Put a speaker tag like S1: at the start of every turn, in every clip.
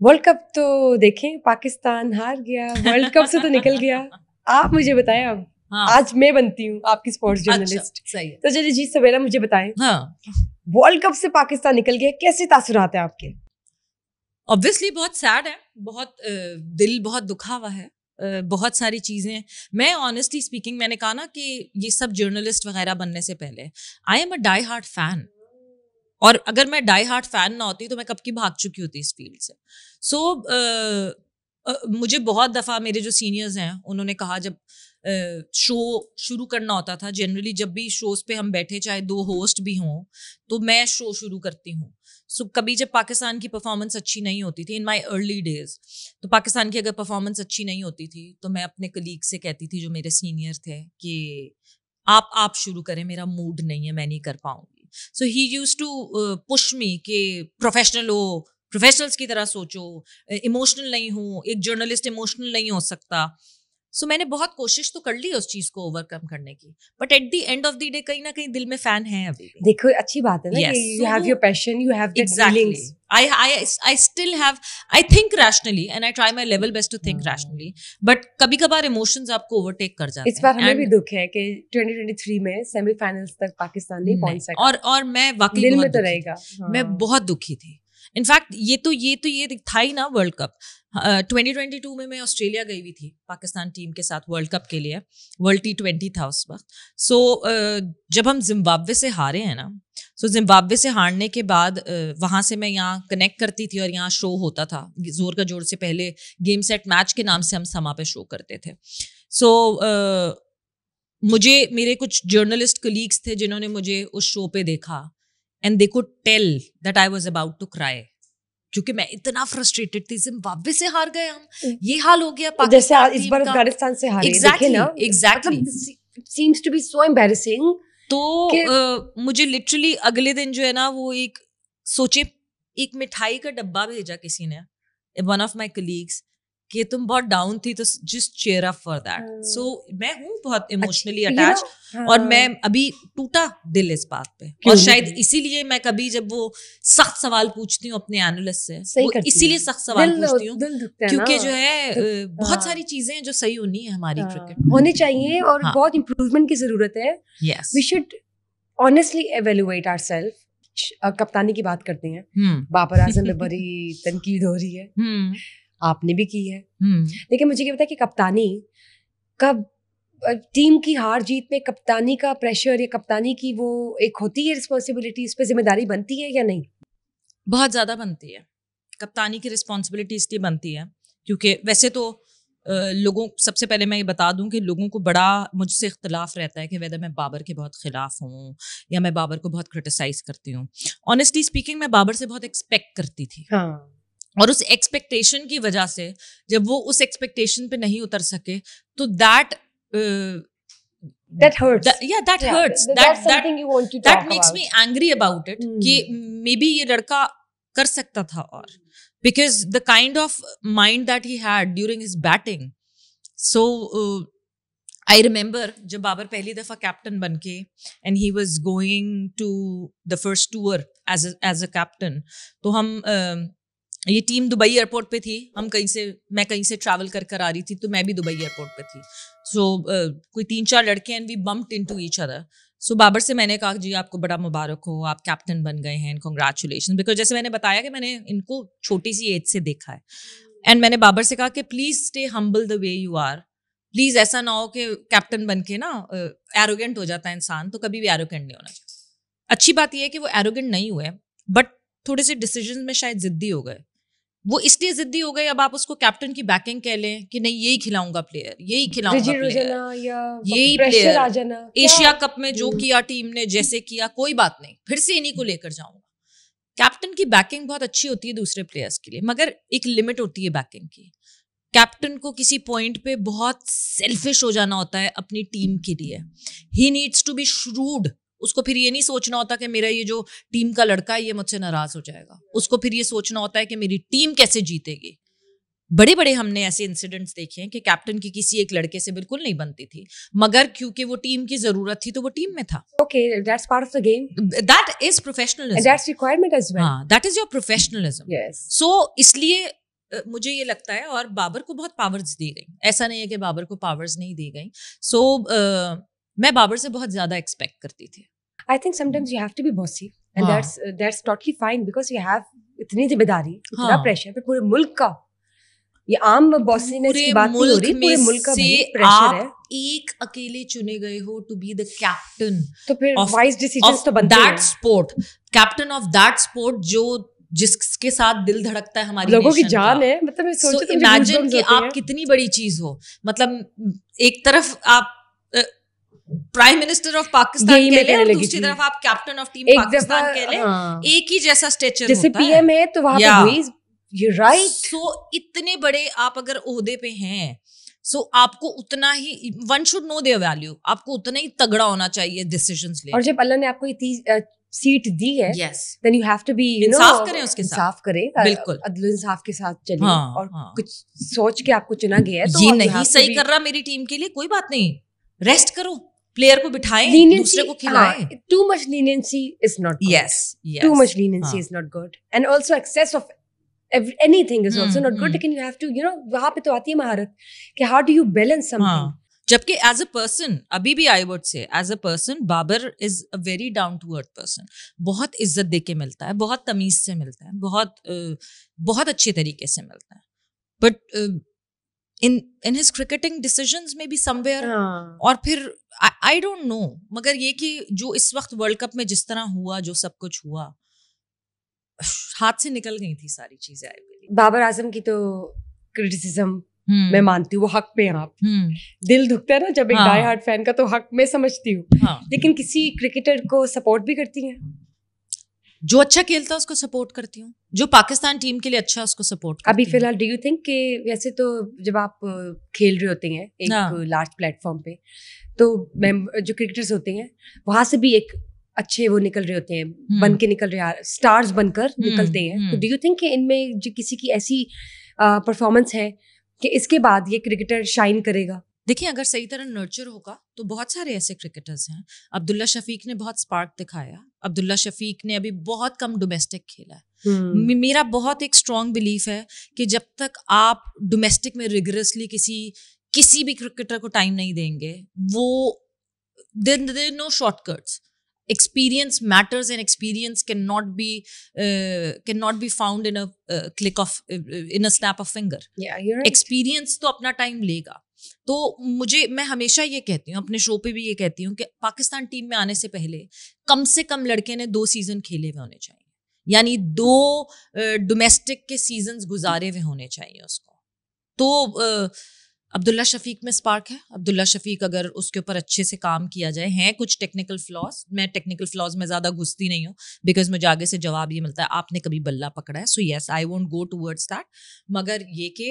S1: World cup तो देखें, पाकिस्तान हार गया, वर्ल्ड कप से तो निकल गया। आप मुझे बताएं अब।
S2: हाँ।
S1: आज मैं बनती हूँ आपकी स्पोर्ट्स जर्नलिस्ट।
S2: अच्छा, सही है।
S1: तो चलिए जी सवेरा मुझे बताएं,
S2: हाँ,
S1: वर्ल्ड कप से पाकिस्तान निकल गया, कैसे तासुरात है आपके?
S2: ऑब्वियसली बहुत सैड है, बहुत दिल बहुत दुखा हुआ है, बहुत सारी चीजें। मैं ऑनेस्टली स्पीकिंग, मैंने कहा ना कि ये सब जर्नलिस्ट वगैरह बनने से पहले I am a die hard fan, और अगर मैं डाई हार्ट फैन ना होती तो मैं कब की भाग चुकी होती इस फील्ड से। सो मुझे बहुत दफ़ा मेरे जो सीनियर्स हैं उन्होंने कहा, जब शो शुरू करना होता था, जनरली जब भी शोज पे हम बैठे, चाहे 2 होस्ट भी हों, तो मैं शो शुरू करती हूँ। सो कभी जब पाकिस्तान की परफॉर्मेंस अच्छी नहीं होती थी इन माय अर्ली डेज, तो पाकिस्तान की अगर परफॉर्मेंस अच्छी नहीं होती थी तो मैं अपने कलीग से कहती थी, जो मेरे सीनियर थे, कि आप शुरू करें, मेरा मूड नहीं है, मैं नहीं कर पाऊंगी। So he used to push me कि प्रोफेशनल हो, प्रोफेशनल्स की तरह सोचो, इमोशनल नहीं हूँ, एक जर्नलिस्ट इमोशनल नहीं हो सकता। सो मैंने बहुत कोशिश तो कर ली उस चीज को ओवरकम करने की, but at the end of the day कहीं ना कहीं दिल में फैन है अभी भी।
S1: देखो अच्छी बात है ना कि you have your passion, you have that feelings.
S2: I still have, I think rationally and I try my level best to think rationally, but कभी कभार इमोशंस आपको ओवरटेक कर जाते हैं।
S1: इस बार हमें भी दुख है कि 2023 में सेमीफाइनल्स तक पाकिस्तान नहीं पहुंच सका,
S2: और मैं वाकई
S1: दिल
S2: बहुत
S1: में तो
S2: दुखी
S1: रहेगा।
S2: थी। मैं बहुत दुखी थी। इनफैक्ट ये था ही ना वर्ल्ड कप। 2022 में मैं ऑस्ट्रेलिया गई हुई थी पाकिस्तान टीम के साथ वर्ल्ड कप के लिए, वर्ल्ड T20 था उस वक्त। सो जब हम जिम्बाब्वे से हारे हैं ना, सो जिम्बाब्वे से हारने के बाद वहाँ से मैं यहाँ कनेक्ट करती थी, और यहाँ शो होता था जोर का जोर से पहले, गेम सेट मैच के नाम से हम समा पे शो करते थे। सो मुझे मेरे कुछ जर्नलिस्ट कलीग्स थे जिन्होंने मुझे उस शो पे देखा, and they could tell that I was about to cry, क्योंकि मैं इतना फ्रस्ट्रेटेड थी। जिम्बाब्वे से हार गए हम, ये हाल हो गया पाकिस्तान
S1: जैसे इस बार अफगानिस्तान से हारे,
S2: एग्जैक्टली
S1: देखे ना,
S2: एग्जैक्टली
S1: मतलब seems to be so embarrassing.
S2: तो मुझे लिटरली अगले दिन जो है ना, वो एक सोचे, एक मिठाई का डब्बा भेजा किसी ने, वन ऑफ माई कलीग्स, कि तुम बहुत डाउन थी तो just cheer up for that. So मैं हूँ बहुत इमोशनली अटैच, और मैं अभी टूटा दिल इस बात पे, और शायद इसीलिए मैं कभी जब वो सख्त सवाल पूछती हूँ अपने एनालिस्ट से, वो इसीलिए सख्त सवाल पूछती हूँ क्योंकि जो है बहुत सारी चीजें जो सही होनी है हमारी क्रिकेट
S1: होनी चाहिए, और बहुत इम्प्रूवमेंट की जरूरत है। We should honestly evaluate ourself. कप्तानी की बात करते हैं, बाबर आजम में बड़ी तनकीद हो रही है, आपने भी की है, लेकिन मुझे क्या पता है कि कप्तानी का, टीम की हार जीत में कप्तानी का प्रेशर या कप्तानी की वो एक होती है रिस्पॉन्सिबिलिटी, इस पे जिम्मेदारी बनती है या नहीं?
S2: बहुत ज्यादा बनती है। कप्तानी की रिस्पॉन्सिबिलिटी इसलिए बनती है क्योंकि वैसे तो लोगों, सबसे पहले मैं ये बता दूं कि लोगों को बड़ा मुझसे इख्तलाफ रहता है कि वैसे मैं बाबर के बहुत खिलाफ हूँ या मैं बाबर को बहुत क्रिटिसाइज करती हूँ। ऑनेस्टली स्पीकिंग, मैं बाबर से बहुत एक्सपेक्ट करती थी, और उस एक्सपेक्टेशन की वजह से जब वो उस एक्सपेक्टेशन पे नहीं उतर सके तो that
S1: hurts.
S2: That hurts.
S1: That's something you want to talk
S2: that makes
S1: about.
S2: me angry about it कि मे बी ये लड़का कर सकता था, और because the kind of mind that he had during his batting. So I remember जब बाबर पहली दफा कैप्टन बनके and he was going to the first tour as a captain, तो हम ये टीम दुबई एयरपोर्ट पे थी, मैं कहीं से ट्रैवल कर आ रही थी, तो मैं भी दुबई एयरपोर्ट पे थी। सो कोई 3-4 लड़के and we bumped into each other. So Babar से मैंने कहा, जी आपको बड़ा मुबारक हो, आप कैप्टन बन गए हैं, कॉन्ग्रेचुलेशन। बिकॉज जैसे मैंने बताया कि मैंने इनको छोटी सी एज से देखा है, एंड मैंने बाबर से कहा कि please stay humble the way you are, please ऐसा ना हो कि कैप्टन बन के ना एरोगेंट हो जाता है इंसान, तो कभी भी एरोगेंट नहीं होना चाहिए। अच्छी बात यह है कि वो एरोगेंट नहीं हुए, बट थोड़े से डिसीजन में शायद जिद्दी हो गए। वो इसलिए जिद्दी हो गए, अब आप उसको कैप्टन की बैकिंग कह लें कि नहीं यही खिलाऊंगा प्लेयर, यही खिलाऊंगा प्लेयर, यही प्लेयर आ जाना, एशिया कप में जो किया टीम ने, जैसे किया, कोई बात नहीं, फिर से इन्हीं को लेकर जाऊंगा। कैप्टन की बैकिंग बहुत अच्छी होती है दूसरे प्लेयर्स के लिए, मगर एक लिमिट होती है बैकिंग की। कैप्टन को किसी पॉइंट पे बहुत सेल्फिश हो जाना होता है अपनी टीम के लिए। He needs to be shrewd. उसको फिर ये नहीं सोचना होता कि मेरा ये जो टीम का लड़का है ये मुझसे नाराज हो जाएगा। उसको फिर ये सोचना होता है कि मेरी टीम कैसे जीतेगी। बड़े बड़े हमने ऐसे इंसिडेंट्स देखे हैं कि कैप्टन की किसी एक लड़के से बिल्कुल नहीं बनती थी, मगर क्योंकि वो टीम की जरूरत थी तो वो टीम में था।
S1: Okay, that's part of the game.
S2: That is professionalism.
S1: And that's requirement as well.
S2: हाँ, that is your professionalism.
S1: Yes.
S2: So इसलिए मुझे ये लगता है, और बाबर को बहुत पावर्स दी गई, ऐसा नहीं है कि बाबर को पावर्स नहीं दी गई। सो मैं बाबर से बहुत ज्यादा एक्सपेक्ट करती थी।
S1: I think sometimes you have to be bossy and that's totally fine because you have इतनी जिम्मेदारी, इतना प्रेशर पे पूरे मुल्क का, ये आम बॉसीनेस की बात नहीं हो रही, पूरे मुल्क का प्रेशर है।
S2: एक अकेले चुने गए हो टू बी द कैप्टन,
S1: तो फिर वाइज डिसीजंस तो बनते हैं।
S2: That sport, captain of that sport, जो जिसके साथ दिल धड़कता है हमारी
S1: लोगों की जान है, मतलब मैं सोचती हूं
S2: इमेजिन कि आप कितनी बड़ी चीज हो, मतलब एक तरफ आप प्राइम मिनिस्टर ऑफ पाकिस्तान कह ले और दूसरी तरफ आप कैप्टन ऑफ टीम पाकिस्तान कह ले, एक ही जैसा स्टेचर
S1: जैसे पीएम है तो वहां पे हुई, यू राइट।
S2: सो इतने बड़े आप अगर ओहदे पे हैं, सो आपको उतना ही, one should know their value, आपको उतना ही तगड़ा होना चाहिए डिसीजंस ले।
S1: और जब अल्लाह ने आपको इतनी सीट दी है, then you have to be, you know,
S2: इंसाफ करें उसके साथ,
S1: इंसाफ करें,
S2: बिल्कुल
S1: अदल इंसाफ के साथ चलिए। और कुछ सोच के आपको चुना गया है, तो
S2: ये नहीं सही कर रहा मेरी टीम के लिए, कोई बात नहीं, रेस्ट करो, प्लेयर को बिठाएं, दूसरे को खिलाएं।
S1: Too much leniency is not good.
S2: Yes.
S1: Too much leniency is not good. And also excess of anything is also not good. लेकिन you have to, you know, वहाँ पे तो आती है महारत कि how do you balance something.
S2: जबकि as a person, अभी भी I would say, as a person, Babar is a very down to earth person. बहुत इज्जत दे के मिलता है, बहुत तमीज से मिलता है, बहुत अच्छे तरीके से मिलता है। But in his cricketing decisions maybe somewhere, और फिर I don't know, मगर ये कि जो इस वक्त वर्ल्ड कप में जिस तरह हुआ, जो सब कुछ हुआ, हाथ से निकल गई थी सारी चीजें।
S1: बाबर आजम की तो क्रिटिसिज्म मैं मानती हूँ, वो हक पे आप, दिल दुखता है ना जब एक डाई हार्ट फैन का, तो हक में समझती हूँ। लेकिन किसी क्रिकेटर को सपोर्ट भी करती हैं,
S2: जो अच्छा खेलता है उसको सपोर्ट करती हूँ, जो पाकिस्तान टीम के लिए अच्छा उसको सपोर्ट करती हूँ।
S1: अभी फिलहाल डू यू थिंक कि वैसे तो जब आप खेल रहे होते हैं एक लार्ज प्लेटफॉर्म पे, तो जो क्रिकेटर्स होते हैं वहां से भी एक अच्छे वो निकल रहे होते हैं, बन के निकल रहे, स्टार्स बनकर निकलते हैं, तो डू यू थिंक कि इनमें जो किसी की ऐसी परफॉर्मेंस है कि इसके बाद ये क्रिकेटर शाइन करेगा?
S2: देखिए, अगर सही तरह नर्चर होगा तो बहुत सारे ऐसे क्रिकेटर्स हैं। अब्दुल्ला शफीक ने बहुत स्पार्क दिखाया, अब्दुल्ला शफीक ने अभी बहुत कम डोमेस्टिक खेला है। मेरा बहुत एक स्ट्रॉन्ग बिलीफ है कि जब तक आप डोमेस्टिक में रिगरसली किसी भी क्रिकेटर को टाइम नहीं देंगे, वो there no shortcuts. Experience matters and experience cannot be found in a click of in a snap of finger.
S1: Yeah, you're right.
S2: Experience तो अपना टाइम लेगा। तो मैं हमेशा ये कहती हूँ, अपने शो पे भी ये कहती हूँ कि पाकिस्तान टीम में आने से पहले कम से कम लड़के ने 2 सीजन खेले हुए होने चाहिए, यानी 2 डोमेस्टिक के सीजन्स गुजारे हुए होने चाहिए उसको। तो अब्दुल्ला शफीक में स्पार्क है। अब्दुल्ला शफीक अगर उसके ऊपर अच्छे से काम किया जाए, हैं कुछ टेक्निकल फ्लॉज, मैं टेक्निकल फ्लॉज में ज़्यादा घुसती नहीं हूँ बिकॉज मुझे आगे से जवाब ये मिलता है आपने कभी बल्ला पकड़ा है, so yes I won't go towards that, मगर ये कि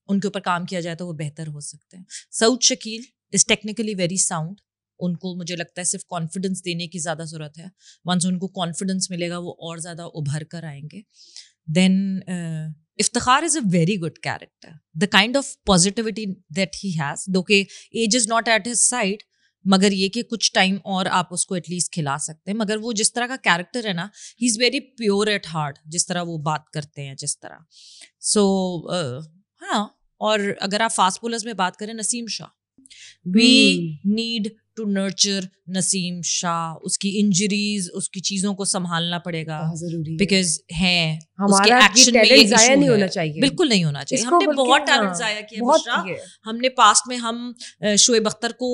S2: उनके ऊपर काम किया जाए तो वो बेहतर हो सकते हैं। Saud Shakeel is technically very sound, उनको मुझे लगता है सिर्फ कॉन्फिडेंस देने की ज़्यादा ज़रूरत है, वंस उनको कॉन्फिडेंस मिलेगा वो और ज़्यादा उभर कर आएंगे। Then Iftikhar is a very good character. The kind of positivity that he has, though कि age is not at his side, मगर ये कि कुछ टाइम और आप उसको एटलीस्ट खिला सकते हैं, मगर वो जिस तरह का कैरेक्टर है ना, he is very pure at heart, जिस तरह वो बात करते हैं जिस तरह। सो हाँ, और अगर आप फास्ट बॉलर्स में बात करें, Naseem Shah, we need to nurture Naseem Shah. उसकी इंजरीज, उसकी चीजों को संभालना पड़ेगा, बिकॉज है उसके एक्शन में ये
S1: जाया नहीं होना चाहिए,
S2: बिल्कुल नहीं होना चाहिए। हमने बहुत टैलेंट जाया किया, हमने पास्ट में हम शोएब अख्तर को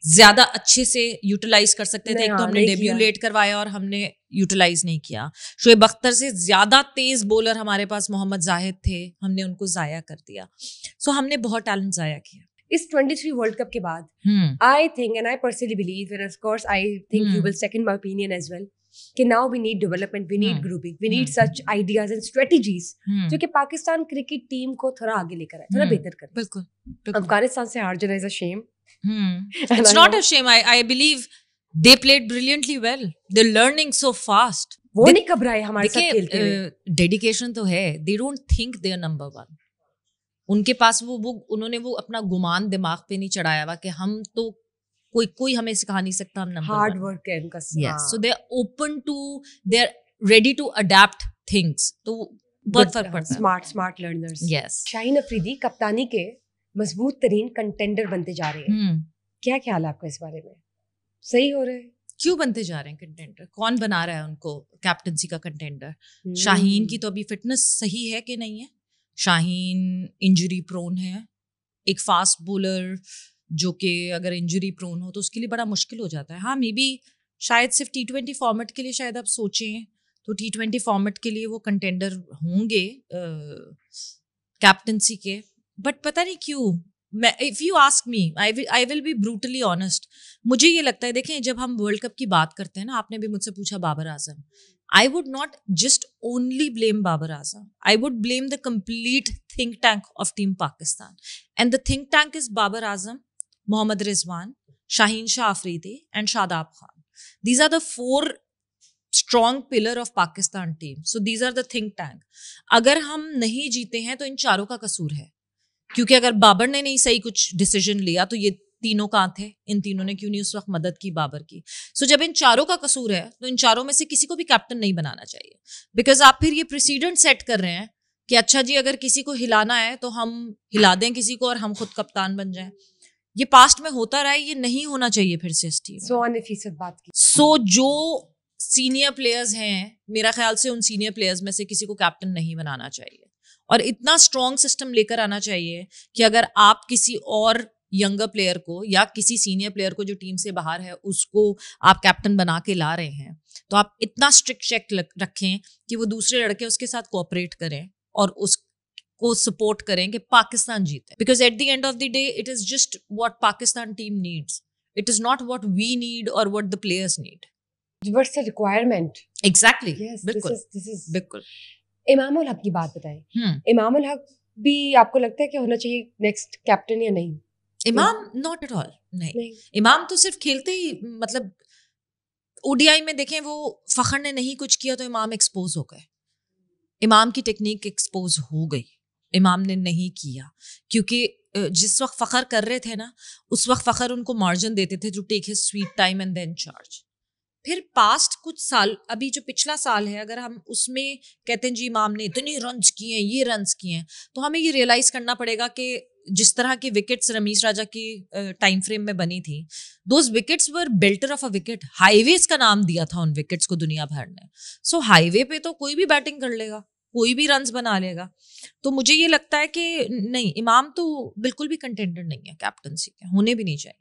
S2: ज्यादा अच्छे से यूटिलाइज कर सकते थे, एक तो हमने डेब्यू लेट करवाया और हमने यूटिलाइज नहीं किया। शोएब अख्तर से ज्यादा तेज बॉलर हमारे पास मोहम्मद जाहिद थे, हमने उनको जाया कर दिया। सो हमने बहुत टैलेंट जाया किया।
S1: इस 23 वर्ल्ड कप के बाद I think and I personally believe, and of course I think you will second my opinion as well, कि now we need development, we need grouping, we need such ideas and strategies जो कि Pakistan cricket team को थोड़ा आगे लेकर आए, थोड़ा बेहतर करे।
S2: बिल्कुल।
S1: अफगानिस्तान से हार जाना is a shame.
S2: It's not a shame. I believe they played brilliantly well. They're learning so fast.
S1: वो नहीं घबराए हमारे साथ खेलते हुए।
S2: डेडिकेशन तो है। They don't think they are number one. उनके पास उन्होंने वो अपना गुमान दिमाग पे नहीं चढ़ाया हुआ कि हम तो कोई हमें सिखा नहीं सकता, हम नंबर
S1: हार्ड वर्क है उनका।
S2: Yes, so they are open to, they are ready to adapt things. तो बहुत फर्क पड़ता है।
S1: Smart learners.
S2: Yes.
S1: Shaheen Afridi कप्तानी के मजबूत तरीन कंटेंडर बनते जा रहे हैं। क्या ख्याल है आपका इस बारे में? सही हो रहे हैं?
S2: क्यों बनते जा रहे हैं कंटेंडर? कौन बना रहा है उनको कैप्टनसी का कंटेंडर? शाहीन की तो अभी फिटनेस सही है कि नहीं है? शाहीन इंजरी प्रोन है। एक फास्ट बॉलर जो कि अगर इंजरी प्रोन हो तो उसके लिए बड़ा मुश्किल हो जाता है। हाँ, मे बी शायद सिर्फ T20 फॉर्मेट के लिए शायद आप सोचें तो T20 फॉर्मेट के लिए वो कंटेंडर होंगे कैप्टनसी के, बट पता नहीं क्यों। मैं, if you ask me, I will be brutally honest, मुझे ये लगता है, देखें जब हम वर्ल्ड कप की बात करते हैं ना, आपने भी मुझसे पूछा Babar Azam, I would not just only blame Babar Azam. I would blame the complete think tank of Team Pakistan. And the think tank is Babar Azam, Mohammad Rizwan, Shaheen Shah Afridi and Shadab Khan. These are the 4 strong pillar of Pakistan team. So these are the think tank. अगर हम नहीं जीते हैं तो इन चारों का कसूर है, क्योंकि अगर बाबर ने नहीं सही कुछ डिसीजन लिया तो ये तीनों कहाँ थे? इन तीनों ने क्यों नहीं उस वक्त मदद की बाबर की? सो जब इन चारों का कसूर है तो इन चारों में से किसी को भी कैप्टन नहीं बनाना चाहिए, बिकॉज आप फिर ये प्रेसिडेंट सेट कर रहे हैं कि अच्छा जी अगर किसी को हिलाना है तो हम हिला दें किसी को और हम खुद कप्तान बन जाएं। ये पास्ट में होता रहा है, ये नहीं होना चाहिए फिर से इस टीम।
S1: 100% बात की।
S2: सो जो सीनियर प्लेयर्स हैं, मेरा ख्याल से उन सीनियर प्लेयर्स में से किसी को कैप्टन नहीं बनाना चाहिए और इतना स्ट्रॉन्ग सिस्टम लेकर आना चाहिए कि अगर आप किसी और यंगर प्लेयर को या किसी सीनियर प्लेयर को जो टीम से बाहर है उसको आप कैप्टन बना के ला रहे हैं तो आप इतना स्ट्रिक्ट चेक रखें कि वो दूसरे लड़के उसके साथ कोऑपरेट करें और उसको सपोर्ट करें कि पाकिस्तान जीते, because at the end of the day it is just what Pakistan team needs, it is not what we need or what the players need.
S1: What's the requirement?
S2: Exactly, बिल्कुल बिल्कुल।
S1: इमाम उल हक की बात बताएं। इमाम उल हक भी आपको लगता है कि होना चाहिए नेक्स्ट कैप्टन या नहीं?
S2: इमाम नॉट एट ऑल, नहीं। इमाम तो सिर्फ खेलते ही, मतलब ओडीआई में देखें वो फखर ने नहीं कुछ किया तो इमाम एक्सपोज हो गए, इमाम की टेक्निक एक्सपोज हो गई, इमाम ने नहीं किया क्योंकि जिस वक्त फखर कर रहे थे ना उस वक्त फखर उनको मार्जिन देते थे to take his sweet time and then charge. फिर पास्ट कुछ साल, अभी जो पिछला साल है, अगर हम उसमें कहते हैं जी इमाम ने इतने रन्स किए हैं, ये रन्स किए हैं, तो हमें ये रियलाइज करना पड़ेगा कि जिस तरह की विकेट्स रमीज राजा की टाइम फ्रेम में बनी थी, those wickets were belter of a wicket. Highways का नाम दिया था उन विकेट्स को दुनिया भर ने। सो हाईवे पे तो कोई भी बैटिंग कर लेगा, कोई भी रन्स बना लेगा। तो मुझे ये लगता है कि नहीं, इमाम तो बिल्कुल भी कंटेंडर नहीं है कैप्टनसी के, होने भी नहीं चाहिए।